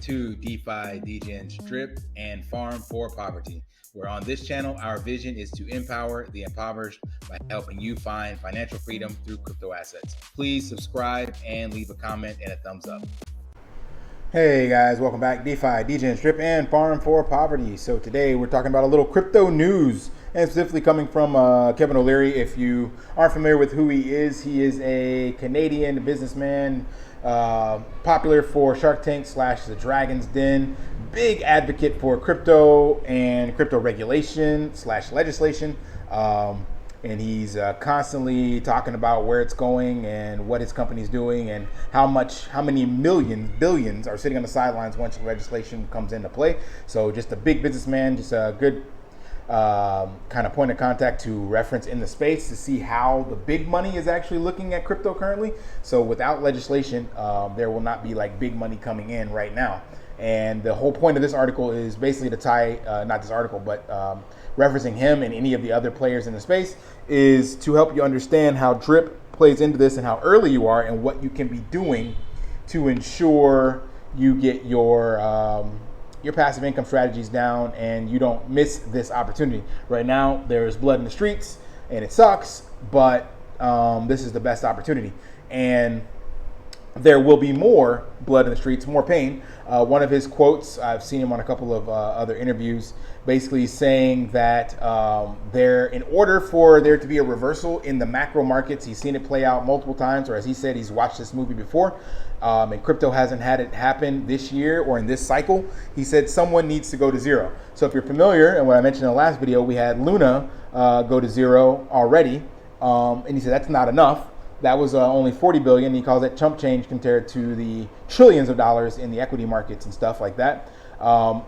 to DeFi, degens, drip, and farm for poverty, where on this channel, our vision is to empower the impoverished by helping you find financial freedom through crypto assets. Please subscribe and leave a comment and a thumbs up. Hey guys, welcome back. DeFi, degens, drip, and farm for poverty. So today we're talking about a little crypto news, and specifically coming from Kevin O'Leary. If you aren't familiar with who he is a Canadian businessman, popular for Shark Tank / the Dragon's Den, big advocate for crypto and crypto regulation / legislation. And he's constantly talking about where it's going and what his company's doing and how many billions are sitting on the sidelines once legislation comes into play. So just a big businessman, just a good kind of point of contact to reference in the space to see how the big money is actually looking at crypto currently. So without legislation, there will not be like big money coming in right now. And the whole point of this article is basically to tie, not this article, but referencing him and any of the other players in the space, is to help you understand how drip plays into this and how early you are and what you can be doing to ensure you get your passive income strategies down and you don't miss this opportunity. Right now, there's blood in the streets and it sucks, but this is the best opportunity. And there will be more blood in the streets, more pain. One of his quotes, I've seen him on a couple of other interviews, basically saying that in order for there to be a reversal in the macro markets, he's seen it play out multiple times, or as he said, he's watched this movie before, and crypto hasn't had it happen this year or in this cycle. He said someone needs to go to zero. So if you're familiar, and what I mentioned in the last video, we had Luna go to zero already, and he said that's not enough. That was only 40 billion. He calls it chump change compared to the trillions of dollars in the equity markets and stuff like that.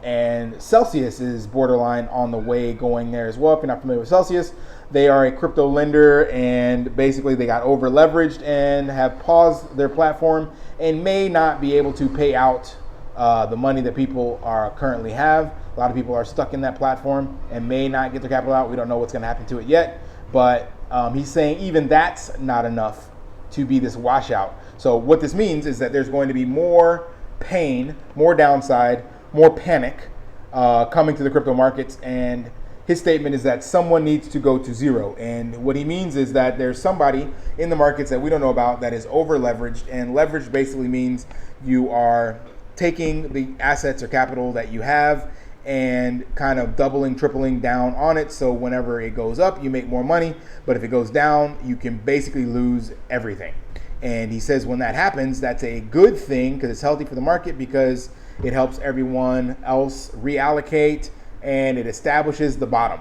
And Celsius is borderline on the way going there as well. If you're not familiar with Celsius, they are a crypto lender, and basically they got over leveraged and have paused their platform and may not be able to pay out the money that people are currently have. A lot of people are stuck in that platform and may not get their capital out. We don't know what's going to happen to it yet, but he's saying even that's not enough to be this washout. So what this means is that there's going to be more pain, more downside, more panic coming to the crypto markets. And his statement is that someone needs to go to zero. And what he means is that there's somebody in the markets that we don't know about that is over leveraged. And leverage basically means you are taking the assets or capital that you have and kind of doubling, tripling down on it. So whenever it goes up, you make more money. But if it goes down, you can basically lose everything. And he says when that happens, that's a good thing because it's healthy for the market, because it helps everyone else reallocate and it establishes the bottom.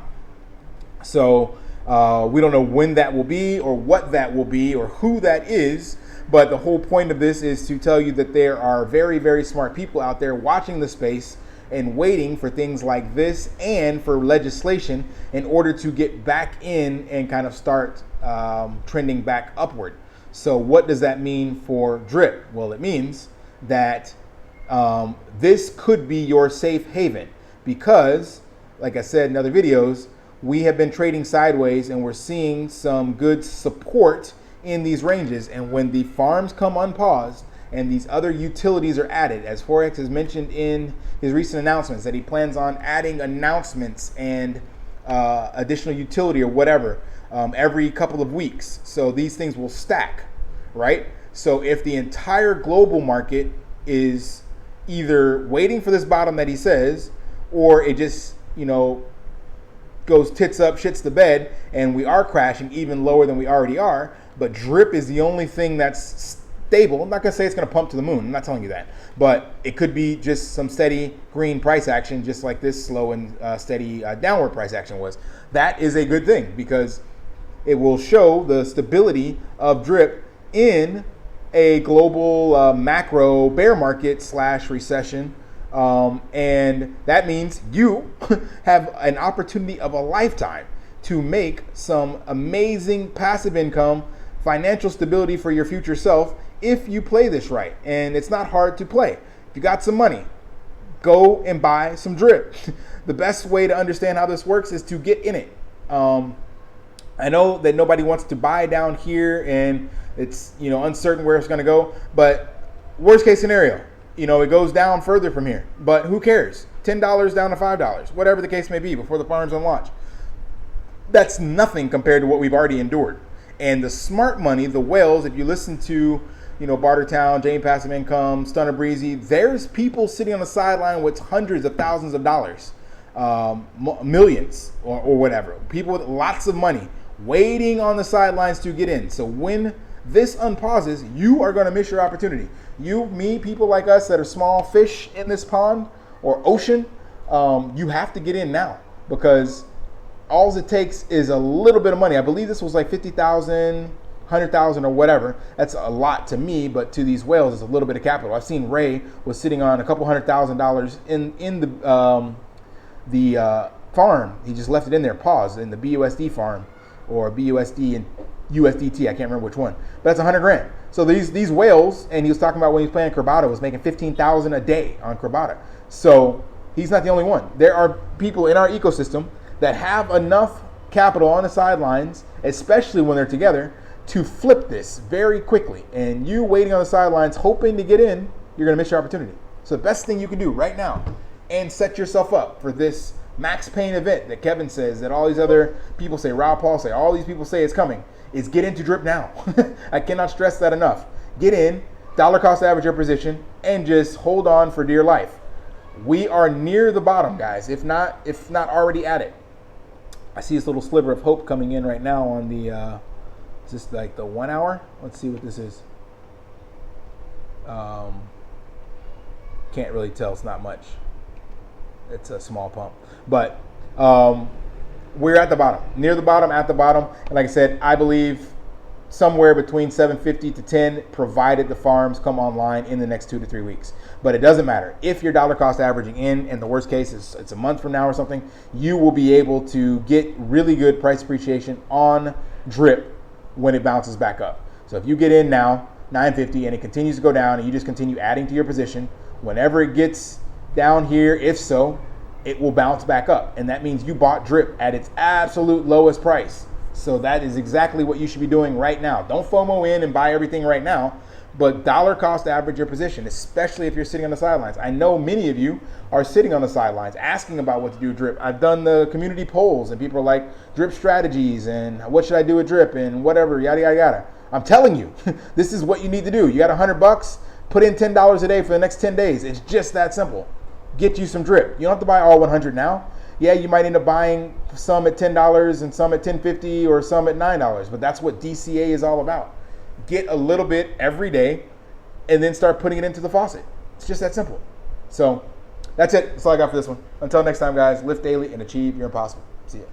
So we don't know when that will be or what that will be or who that is. But the whole point of this is to tell you that there are very, very smart people out there watching the space and waiting for things like this and for legislation in order to get back in and kind of start trending back upward. So what does that mean for drip? Well, it means that this could be your safe haven because, like I said in other videos, we have been trading sideways and we're seeing some good support in these ranges. And when the farms come unpaused and these other utilities are added, as Forex has mentioned in his recent announcements, that he plans on adding announcements and additional utility or whatever every couple of weeks. So these things will stack, right? So if the entire global market is either waiting for this bottom that he says, or it just, goes tits up, shits the bed, and we are crashing even lower than we already are, but drip is the only thing that's stable. I'm not going to say it's going to pump to the moon. I'm not telling you that. But it could be just some steady green price action, just like this slow and steady downward price action was. That is a good thing because it will show the stability of drip in a global macro bear market / recession. And that means you have an opportunity of a lifetime to make some amazing passive income, financial stability for your future self if you play this right. And it's not hard to play. If you got some money, go and buy some drip. The best way to understand how this works is to get in it. I know that nobody wants to buy down here and it's uncertain where it's going to go, but worst case scenario, it goes down further from here. But who cares? $10 down to $5, whatever the case may be, before the farms unlaunch. That's nothing compared to what we've already endured. And the smart money, the whales, if you listen to, Bartertown, Jane Passive Income, Stunner Breezy, there's people sitting on the sideline with hundreds of thousands of dollars, millions or whatever. People with lots of money waiting on the sidelines to get in. So when this unpauses, you are going to miss your opportunity. You, me, people like us that are small fish in this pond or ocean, you have to get in now, because all it takes is a little bit of money. I believe this was like 50,000, 100,000 or whatever. That's a lot to me, but to these whales, it's a little bit of capital. I've seen Ray was sitting on a couple $100,000 in the farm. He just left it in there, paused, in the BUSD farm, or BUSD and USDT. I can't remember which one, but that's 100 grand. So these whales, and he was talking about when he was playing Crabata, was making 15,000 a day on Crabata. So he's not the only one. There are people in our ecosystem that have enough capital on the sidelines, especially when they're together, to flip this very quickly. And you waiting on the sidelines hoping to get in, you're going to miss your opportunity. So the best thing you can do right now, and set yourself up for this max pain event that Kevin says, that all these other people say, Rob Paul say, all these people say it's coming, is get into drip now. I cannot stress that enough. Get in, dollar cost average your position, and just hold on for dear life. We are near the bottom, guys, if not already at it. I see this little sliver of hope coming in right now on the, is this like the 1 hour? Let's see what this is. Can't really tell, it's not much. It's a small pump. But we're at the bottom, near the bottom, at the bottom. And like I said, I believe somewhere between 750 to 10, provided the farms come online in the next 2 to 3 weeks. But it doesn't matter. If you're dollar cost averaging in, and the worst case is it's a month from now or something, you will be able to get really good price appreciation on drip when it bounces back up. So if you get in now, 950, and it continues to go down, and you just continue adding to your position, whenever it gets down here, if so, it will bounce back up. And that means you bought drip at its absolute lowest price. So that is exactly what you should be doing right now. Don't FOMO in and buy everything right now, but dollar cost average your position, especially if you're sitting on the sidelines. I know many of you are sitting on the sidelines asking about what to do with drip. I've done the community polls, and people are like, drip strategies and what should I do with drip and whatever, yada, yada, yada. I'm telling you, this is what you need to do. You got $100, put in $10 a day for the next 10 days. It's just that simple. Get you some drip. You don't have to buy all 100 now. Yeah, you might end up buying some at $10 and some at $10.50 or some at $9, but that's what DCA is all about. Get a little bit every day and then start putting it into the faucet. It's just that simple. So that's it. That's all I got for this one. Until next time, guys, lift daily and achieve your impossible. See ya.